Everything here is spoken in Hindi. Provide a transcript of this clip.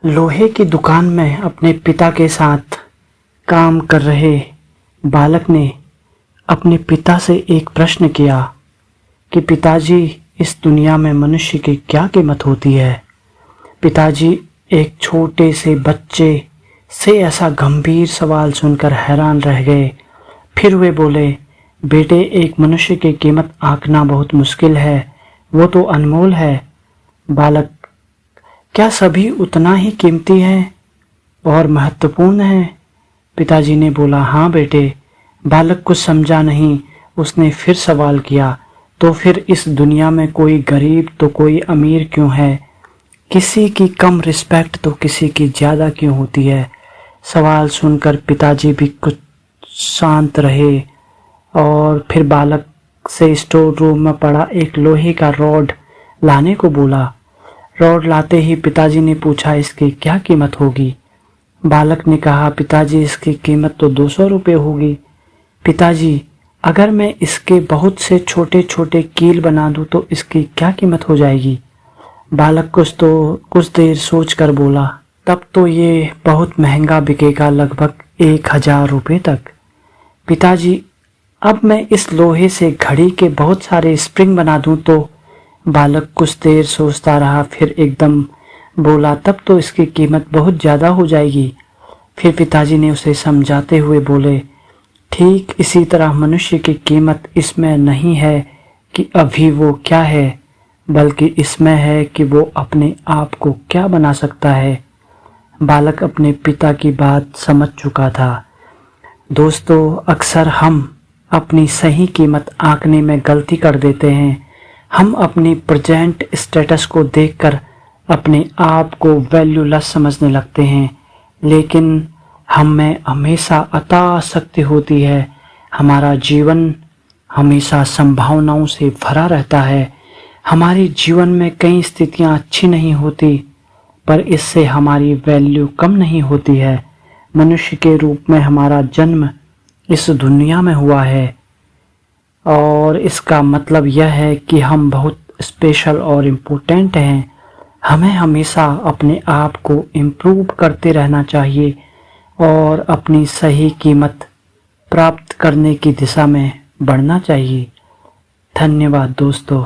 लोहे की दुकान में अपने पिता के साथ काम कर रहे बालक ने अपने पिता से एक प्रश्न किया कि पिताजी, इस दुनिया में मनुष्य की क्या कीमत होती है। पिताजी एक छोटे से बच्चे से ऐसा गंभीर सवाल सुनकर हैरान रह गए। फिर वे बोले, बेटे, एक मनुष्य की कीमत आंकना बहुत मुश्किल है, वो तो अनमोल है। बालक, क्या सभी उतना ही कीमती है और महत्वपूर्ण है? पिताजी ने बोला, हाँ बेटे। बालक कुछ समझा नहीं। उसने फिर सवाल किया, तो फिर इस दुनिया में कोई गरीब तो कोई अमीर क्यों है? किसी की कम रिस्पेक्ट तो किसी की ज़्यादा क्यों होती है? सवाल सुनकर पिताजी भी कुछ शांत रहे और फिर बालक से स्टोर रूम में पड़ा एक लोहे का रॉड लाने को बोला। रॉड लाते ही पिताजी ने पूछा, इसकी क्या कीमत होगी? बालक ने कहा, पिताजी, इसकी कीमत तो 200 रुपये होगी। पिताजी, अगर मैं इसके बहुत से छोटे छोटे कील बना दूं तो इसकी क्या कीमत हो जाएगी? बालक कुछ देर सोचकर बोला, तब तो ये बहुत महंगा बिकेगा, लगभग 1000 रुपये तक। पिताजी, अब मैं इस लोहे से घड़ी के बहुत सारे स्प्रिंग बना दूं तो? बालक कुछ देर सोचता रहा, फिर एकदम बोला, तब तो इसकी कीमत बहुत ज़्यादा हो जाएगी। फिर पिताजी ने उसे समझाते हुए बोले, ठीक इसी तरह मनुष्य की कीमत इसमें नहीं है कि अभी वो क्या है, बल्कि इसमें है कि वो अपने आप को क्या बना सकता है। बालक अपने पिता की बात समझ चुका था। दोस्तों, अक्सर हम अपनी सही कीमत आंकने में गलती कर देते हैं। हम अपनी प्रेजेंट स्टेटस को देखकर अपने आप को वैल्यूलेस समझने लगते हैं, लेकिन हम में हमेशा अथाह शक्ति होती है। हमारा जीवन हमेशा संभावनाओं से भरा रहता है। हमारे जीवन में कई स्थितियां अच्छी नहीं होती, पर इससे हमारी वैल्यू कम नहीं होती है। मनुष्य के रूप में हमारा जन्म इस दुनिया में हुआ है और इसका मतलब यह है कि हम बहुत स्पेशल और इम्पोर्टेंट हैं। हमें हमेशा अपने आप को इम्प्रूव करते रहना चाहिए और अपनी सही कीमत प्राप्त करने की दिशा में बढ़ना चाहिए। धन्यवाद दोस्तों।